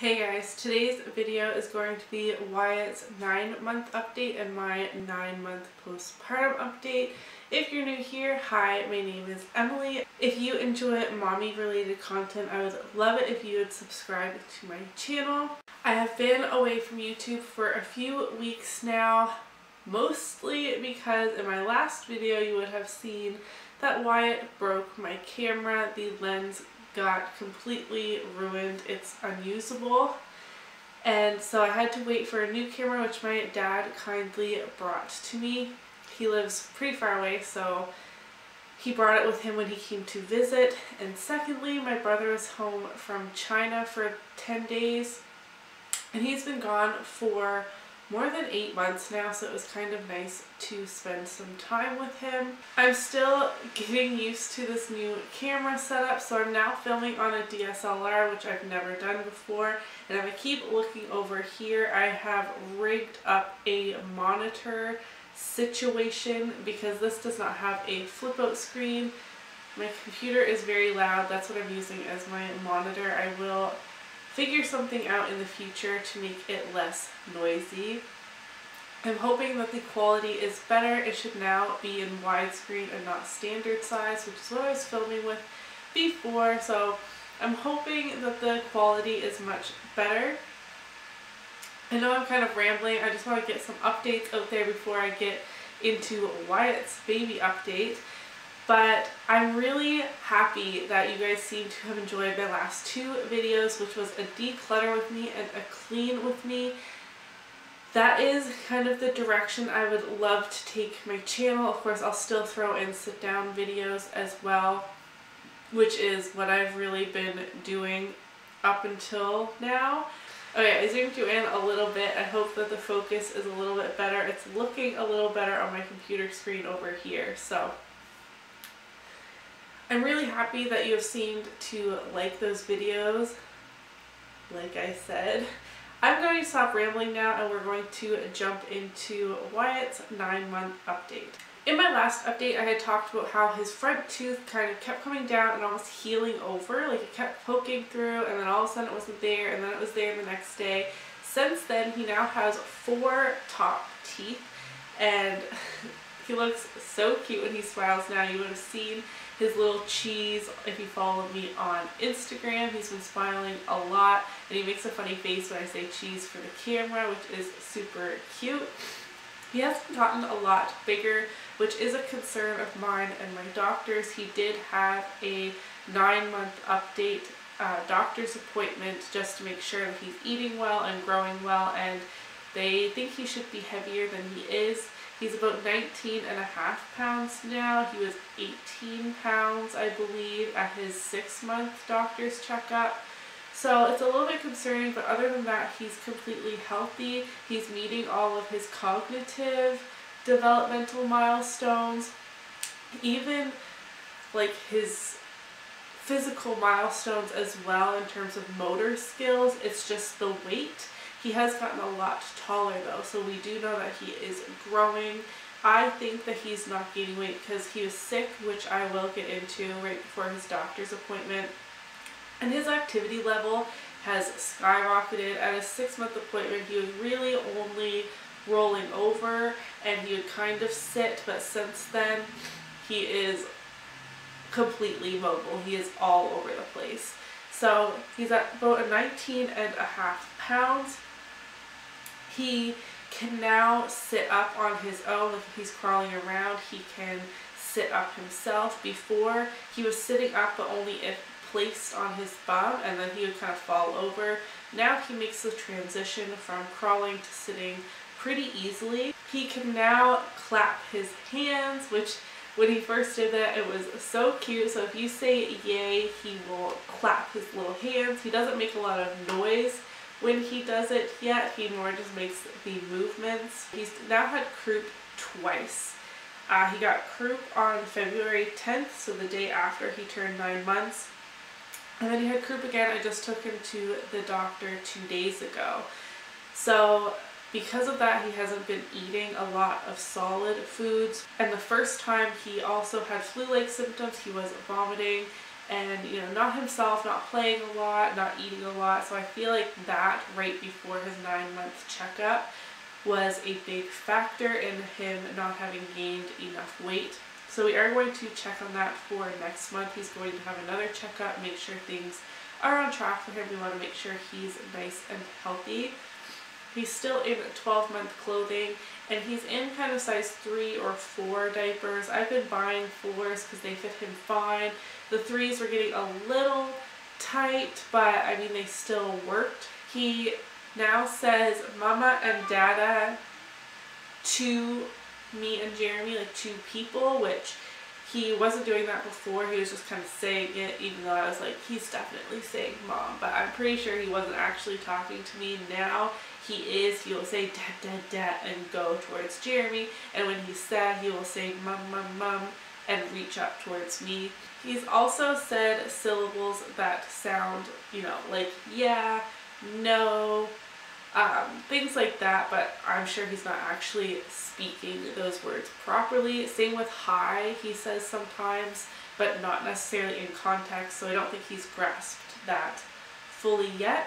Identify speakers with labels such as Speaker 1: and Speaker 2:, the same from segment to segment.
Speaker 1: Hey guys, today's video is going to be Wyatt's 9-month update and my 9-month postpartum update. If you're new here, hi, my name is Emily. If you enjoy mommy related content, I would love it if you would subscribe to my channel. I have been away from YouTube for a few weeks now, mostly because in my last video you would have seen that Wyatt broke my camera. The lens got completely ruined. It's unusable, and so I had to wait for a new camera, which my dad kindly brought to me. He lives pretty far away, so he brought it with him when he came to visit. And secondly, my brother was home from China for 10 days, and he's been gone for more than 8 months now, so it was kind of nice to spend some time with him. I'm still getting used to this new camera setup, so I'm now filming on a DSLR, which I've never done before. And if I keep looking over here, I have rigged up a monitor situation because this does not have a flip out screen. My computer is very loud. That's what I'm using as my monitor. I will figure something out in the future to make it less noisy. I'm hoping that the quality is better. It should now be in widescreen and not standard size, which is what I was filming with before, so I'm hoping that the quality is much better. I know I'm kind of rambling. I just want to get some updates out there before I get into Wyatt's baby update. But I'm really happy that you guys seem to have enjoyed my last 2 videos, which was a declutter with me and a clean with me. That is kind of the direction I would love to take my channel. Of course, I'll still throw in sit down videos as well, which is what I've really been doing up until now. Okay, I zoomed you in a little bit. I hope that the focus is a little bit better. It's looking a little better on my computer screen over here, so I'm really happy that you have seemed to like those videos. Like I said, I'm going to stop rambling now and we're going to jump into Wyatt's 9-month update. In my last update, I had talked about how his front tooth kind of kept coming down and almost healing over. Like it kept poking through, and then all of a sudden it wasn't there, and then it was there the next day. Since then, he now has 4 top teeth, and he looks so cute when he smiles now. You would have seen his little cheese if you follow me on Instagram. He's been smiling a lot, and he makes a funny face when I say cheese for the camera, which is super cute. He hasn't gotten a lot bigger, which is a concern of mine and my doctor's. He did have a 9-month update doctor's appointment just to make sure that he's eating well and growing well, and they think he should be heavier than he is. He's about 19.5 pounds now. He was 18 pounds, I believe, at his 6-month doctor's checkup. So it's a little bit concerning, but other than that, he's completely healthy. He's meeting all of his cognitive developmental milestones, even like his physical milestones as well in terms of motor skills. It's just the weight. He has gotten a lot taller though, so we do know that he is growing. I think that he's not gaining weight because he was sick, which I will get into right before his doctor's appointment. And his activity level has skyrocketed. At his 6-month appointment, he was really only rolling over and he would kind of sit, but since then he is completely mobile. He is all over the place. So he's at about 19.5 pounds. He can now sit up on his own. Like if he's crawling around, he can sit up himself. Before, he was sitting up, but only if placed on his bum, and then he would kind of fall over. Now he makes the transition from crawling to sitting pretty easily. He can now clap his hands, which when he first did that, it was so cute. So if you say yay, he will clap his little hands. He doesn't make a lot of noise when he does it yet. He more just makes the movements. He's now had croup twice. He got croup on February 10th, so the day after he turned 9 months. And then he had croup again. I just took him to the doctor 2 days ago. So because of that, he hasn't been eating a lot of solid foods. And the first time he also had flu-like symptoms. He was vomiting and, you know, not himself, not playing a lot, not eating a lot. So I feel like that right before his 9-month checkup was a big factor in him not having gained enough weight. So we are going to check on that for next month. He's going to have another checkup, make sure things are on track for him. We want to make sure he's nice and healthy. He's still in 12-month clothing, and he's in kind of size 3 or 4 diapers. I've been buying 4s because they fit him fine. The 3s were getting a little tight, but I mean, they still worked. He now says mama and dada to me and Jeremy, like two people, which he wasn't doing that before. He was just kind of saying it, even though I was like, he's definitely saying mom, but I'm pretty sure he wasn't actually talking to me. Now he is. He will say dad, dad, dad and go towards Jeremy, and when he's sad, he will say mum, mum, mum and reach up towards me. He's also said syllables that sound, you know, like yeah, no, things like that, but I'm sure he's not actually speaking those words properly. Same with hi, he says sometimes, but not necessarily in context, so I don't think he's grasped that fully yet.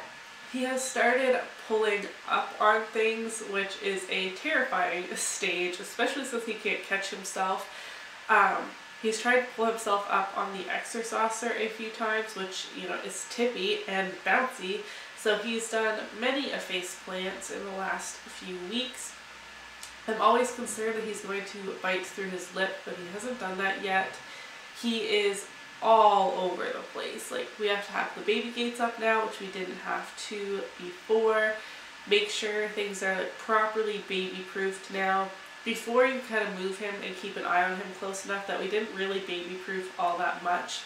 Speaker 1: He has started pulling up on things, which is a terrifying stage, especially since he can't catch himself. He's tried to pull himself up on the exerciser a few times, which, you know, is tippy and bouncy. So he's done many a face plants in the last few weeks. I'm always concerned that he's going to bite through his lip, but he hasn't done that yet. He is all over the place. Like, we have to have the baby gates up now, which we didn't have to before. Make sure things are like properly baby proofed now. Before, you kind of move him and keep an eye on him close enough that we didn't really baby proof all that much.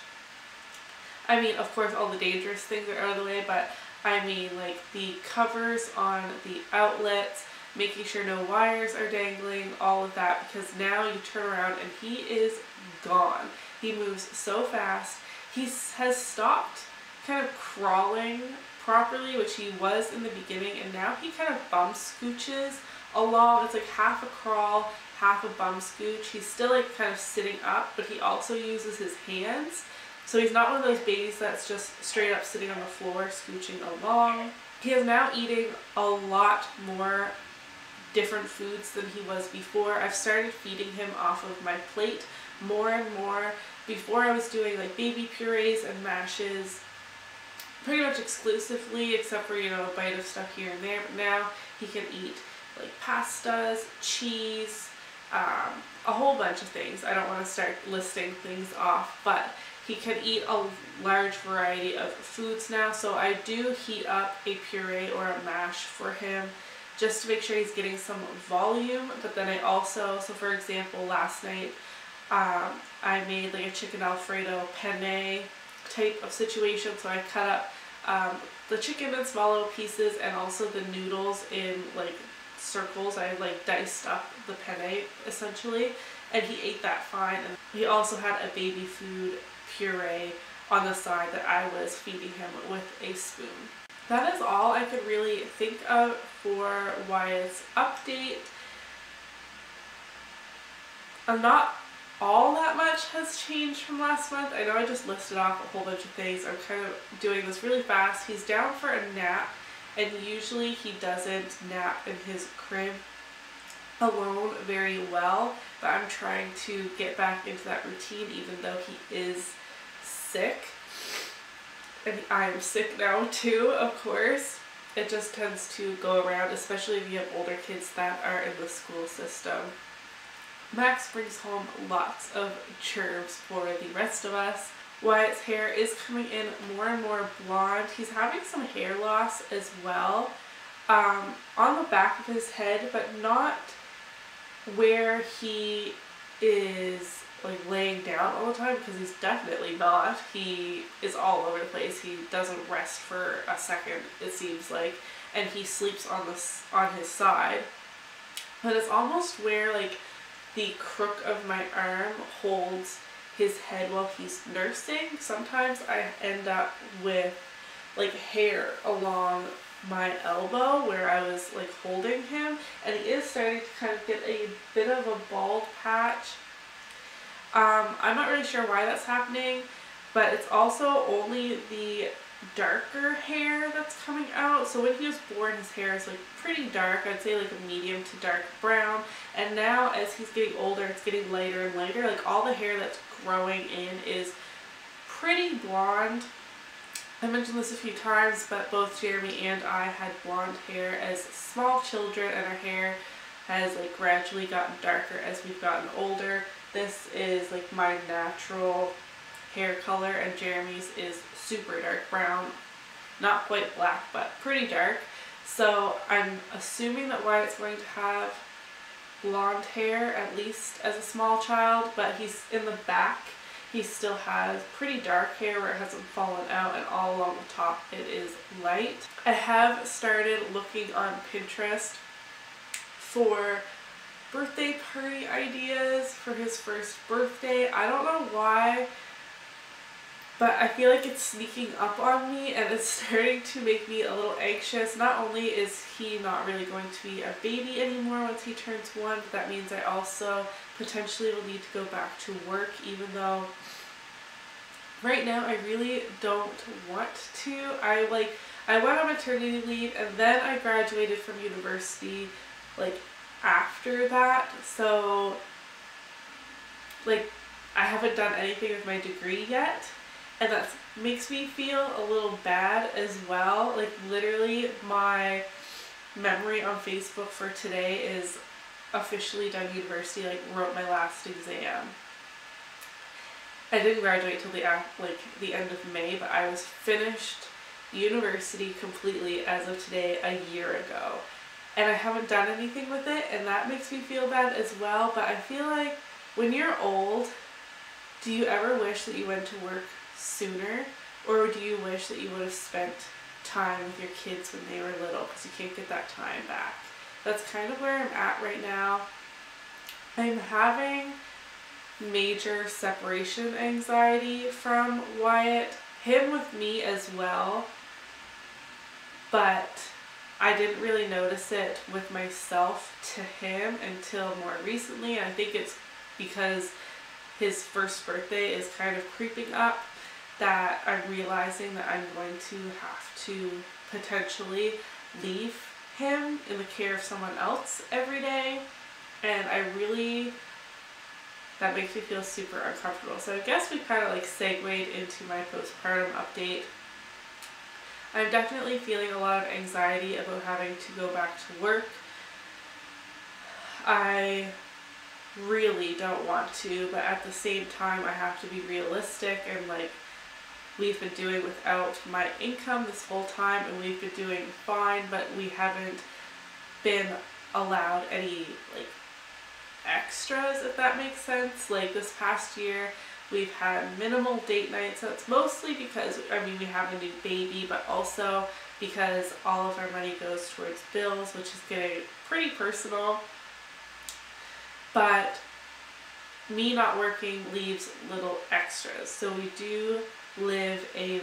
Speaker 1: I mean, of course, all the dangerous things are out of the way, but I mean, like the covers on the outlets, making sure no wires are dangling, all of that, because now you turn around and he is gone. He moves so fast. He has stopped kind of crawling properly, which he was in the beginning, and now he kind of bum scooches along. It's like half a crawl, half a bum scooch. He's still like kind of sitting up, but he also uses his hands. So he's not one of those babies that's just straight up sitting on the floor scooching along. He is now eating a lot more different foods than he was before. I've started feeding him off of my plate more and more. Before, I was doing like baby purees and mashes pretty much exclusively, except for, you know, a bite of stuff here and there. But now he can eat like pastas, cheese, a whole bunch of things. I don't want to start listing things off, but he can eat a large variety of foods now. So I do heat up a puree or a mash for him just to make sure he's getting some volume. But then I also, so for example, last night I made like a chicken Alfredo penne type of situation. So I cut up the chicken in small little pieces and also the noodles in like circles. I like diced up the penne essentially, and he ate that fine. And he also had a baby food puree on the side that I was feeding him with a spoon. That is all I could really think of for Wyatt's update. Not all that much has changed from last month. I know I just listed off a whole bunch of things. I'm kind of doing this really fast. He's down for a nap, and usually he doesn't nap in his crib alone very well, but I'm trying to get back into that routine even though he is sick. And I'm sick now too, of course. It just tends to go around, especially if you have older kids that are in the school system. Max brings home lots of germs for the rest of us. Wyatt's hair is coming in more and more blonde. He's having some hair loss as well on the back of his head, but not where he is like laying down all the time, because he's definitely not. He is all over the place. He doesn't rest for a second, it seems like, and he sleeps on his side. But it's almost where like the crook of my arm holds his head while he's nursing. Sometimes I end up with like hair along my elbow where I was like holding him, and he is starting to kind of get a bit of a bald patch. I'm not really sure why that's happening. but it's also only the darker hair that's coming out. So when he was born, his hair is like pretty dark. I'd say like a medium to dark brown. And now as he's getting older, it's getting lighter and lighter. Like all the hair that's growing in is pretty blonde. I mentioned this a few times, but both Jeremy and I had blonde hair as small children, and our hair has like gradually gotten darker as we've gotten older. This is like my natural hair color, and Jeremy's is super dark brown, not quite black, but pretty dark. So I'm assuming that Wyatt's going to have blonde hair at least as a small child, but he's in the back. He still has pretty dark hair where it hasn't fallen out, and all along the top it is light. I have started looking on Pinterest for birthday party ideas for his first birthday. I don't know why, but I feel like it's sneaking up on me and it's starting to make me a little anxious. Not only is he not really going to be a baby anymore once he turns 1, but that means I also potentially will need to go back to work, even though right now I really don't want to. I went on maternity leave and then I graduated from university like after that, so like I haven't done anything with my degree yet. And that makes me feel a little bad as well. Like literally my memory on Facebook for today is officially done university, like wrote my last exam. I didn't graduate till the end of May, but I was finished university completely as of today a year ago. And I haven't done anything with it, and that makes me feel bad as well. But I feel like when you're old, do you ever wish that you went to work sooner, or do you wish that you would have spent time with your kids when they were little, because you can't get that time back? That's kind of where I'm at right now. I'm having major separation anxiety from Wyatt, him with me as well, but I didn't really notice it with myself to him until more recently. And I think it's because his first birthday is kind of creeping up that I'm realizing that I'm going to have to potentially leave him in the care of someone else every day, and that makes me feel super uncomfortable. So I guess we kind of like segued into my postpartum update. I'm definitely feeling a lot of anxiety about having to go back to work. I really don't want to, but at the same time I have to be realistic, and like we've been doing without my income this whole time, and we've been doing fine, but we haven't been allowed any like extras, if that makes sense. Like this past year we've had minimal date nights. So it's mostly because we have a new baby, but also because all of our money goes towards bills, which is getting pretty personal. But me not working leaves little extras, so we do live a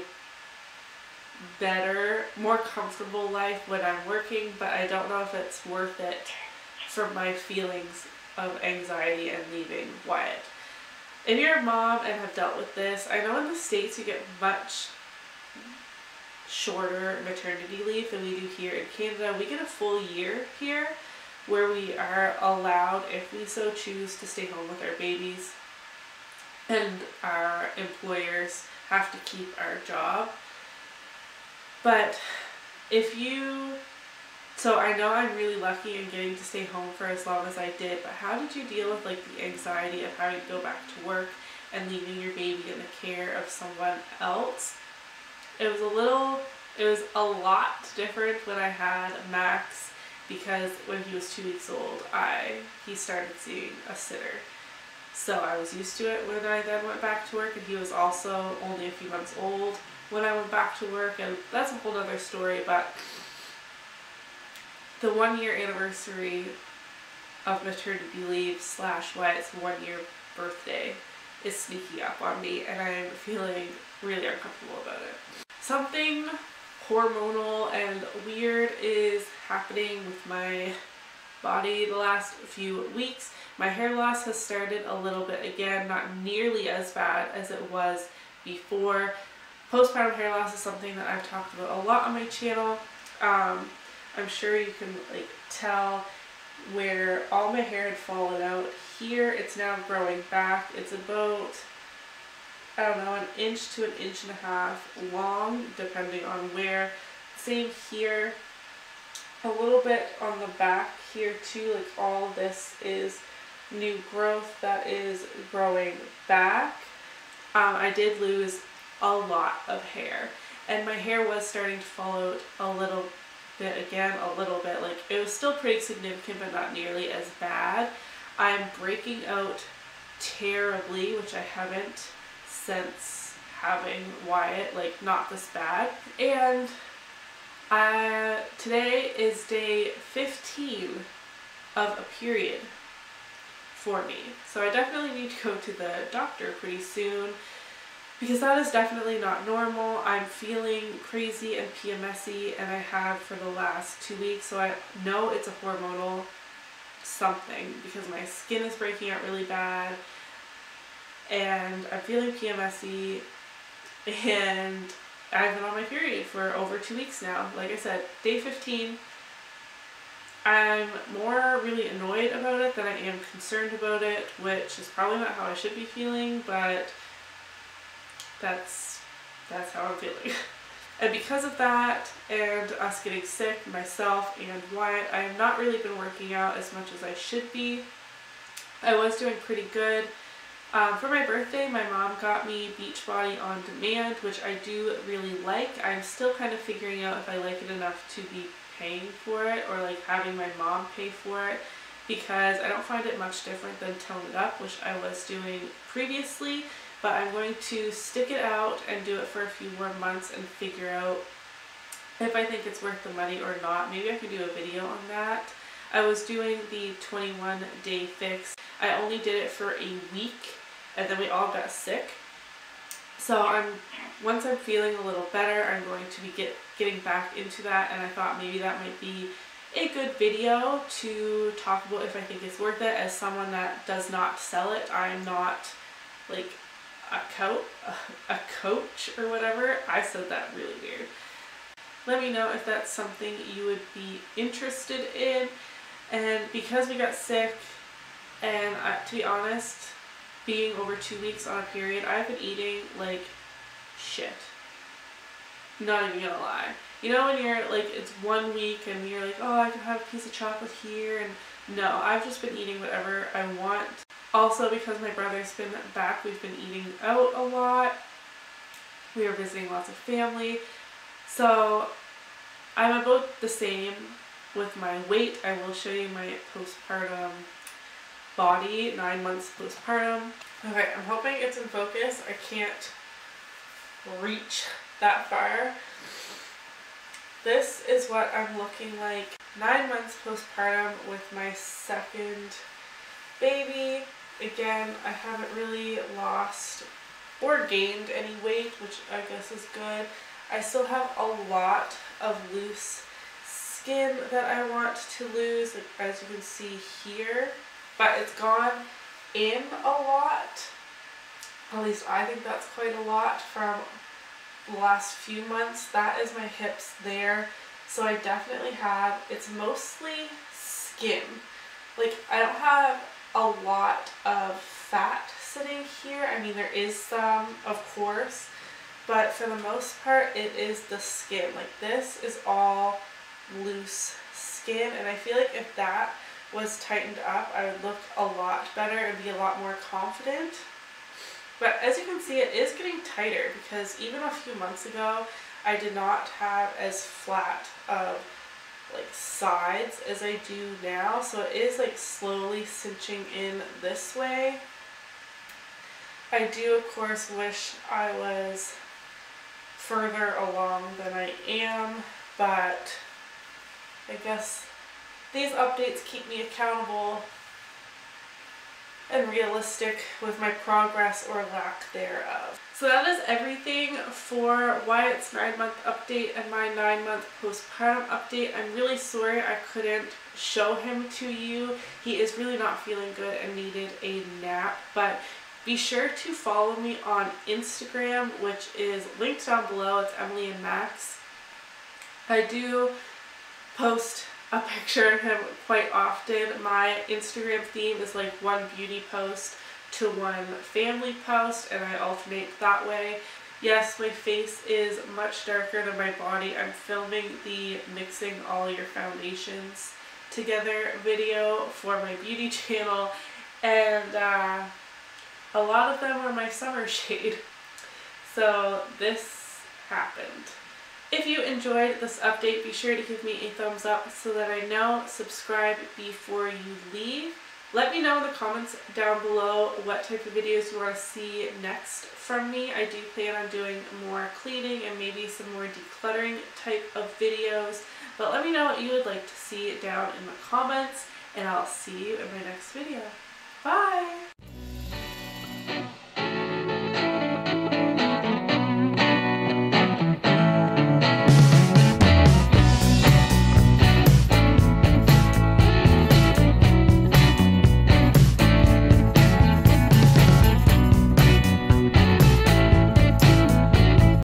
Speaker 1: better, more comfortable life when I'm working, but I don't know if it's worth it for my feelings of anxiety and leaving Wyatt. If you're a mom and have dealt with this, I know in the States you get much shorter maternity leave than we do here in Canada. We get a full year here, where we are allowed, if we so choose, to stay home with our babies, and our employers have to keep our job. But so I know I'm really lucky in getting to stay home for as long as I did, but how did you deal with like the anxiety of having to go back to work and leaving your baby in the care of someone else? It was a lot different when I had Max, because when he was 2 weeks old, he started seeing a sitter. So I was used to it when I then went back to work, and he was also only a few months old when I went back to work, and that's a whole other story. But the 1-year anniversary of maternity leave / Wyatt's 1-year birthday is sneaking up on me, and I'm feeling really uncomfortable about it. Something hormonal and weird is happening with my body the last few weeks. My hair loss has started a little bit again, not nearly as bad as it was before. Postpartum hair loss is something that I've talked about a lot on my channel. I'm sure you can like tell where all my hair had fallen out. Here it's now growing back. It's about, I don't know, an inch to an inch and a half long, depending on where. Same here, a little bit on the back here too. Like all this is new growth that is growing back. I did lose a lot of hair, and my hair was starting to fall out a little bit again, like it was still pretty significant but not nearly as bad. I'm breaking out terribly, which I haven't since having Wyatt, like not this bad. And today is day 15 of a period for me, so I definitely need to go to the doctor pretty soon, because that is definitely not normal. I'm feeling crazy and PMSy, and I have for the last 2 weeks, so I know it's a hormonal something, because my skin is breaking out really bad, and I'm feeling PMSy, and I've been on my period for over 2 weeks now. Like I said, day 15. I'm more really annoyed about it than I am concerned about it, which is probably not how I should be feeling, but that's how I'm feeling. And because of that, and us getting sick, myself and Wyatt, I have not really been working out as much as I should be. I was doing pretty good. For my birthday, my mom got me Beachbody On Demand, which I do really like. I'm still kind of figuring out if I like it enough to be paying for it, or like having my mom pay for it, because I don't find it much different than Tone It Up, which I was doing previously. But I'm going to stick it out and do it for a few more months and figure out if I think it's worth the money or not. Maybe I could do a video on that. I was doing the 21-day fix. I only did it for a week, and then we all got sick. So once I'm feeling a little better, I'm going to be getting back into that, and I thought maybe that might be a good video to talk about if I think it's worth it. As someone that does not sell it, I'm not like a coach or whatever. I said that really weird. Let me know if that's something you would be interested in. And because we got sick, and to be honest, being over 2 weeks on a period, I've been eating like shit. Not even gonna lie. You know when you're like, it's 1 week and you're like, oh, I can have a piece of chocolate here, and no, I've just been eating whatever I want. Also, because my brother's been back, we've been eating out a lot. We are visiting lots of family. So I'm about the same with my weight. I will show you my postpartum body, 9 months postpartum. Okay, I'm hoping it's in focus. I can't reach that far. This is what I'm looking like 9 months postpartum with my second baby. Again, I haven't really lost or gained any weight, which I guess is good. I still have a lot of loose skin that I want to lose, like, as you can see here, but it's gone in a lot. At least I think that's quite a lot from the last few months. That is my hips there. So I definitely have, it's mostly skin. Like, I don't have a lot of fat sitting here. I mean, there is some, of course, but for the most part, it is the skin. Like, this is all loose skin, and I feel like if that was tightened up, I would look a lot better and be a lot more confident. But as you can see, it is getting tighter, because even a few months ago, I did not have as flat of like sides as I do now. So it is like slowly cinching in this way. I do of course wish I was further along than I am, but I guess these updates keep me accountable and realistic with my progress or lack thereof. So that is everything for Wyatt's 9-month update and my 9-month postpartum update. I'm really sorry I couldn't show him to you. He is really not feeling good and needed a nap, but Be sure to follow me on Instagram, which is linked down below. It's Emily and Max. I do post a picture of him quite often. My Instagram theme is like one beauty post to one family post, and I alternate that way. Yes, my face is much darker than my body. I'm filming the mixing all your foundations together video for my beauty channel, and a lot of them are my summer shade. So this happened. If you enjoyed this update, be sure to give me a thumbs up so that I know. Subscribe before you leave. Let me know in the comments down below what type of videos you want to see next from me. I do plan on doing more cleaning and maybe some more decluttering type of videos. But let me know what you would like to see down in the comments, and I'll see you in my next video. Bye!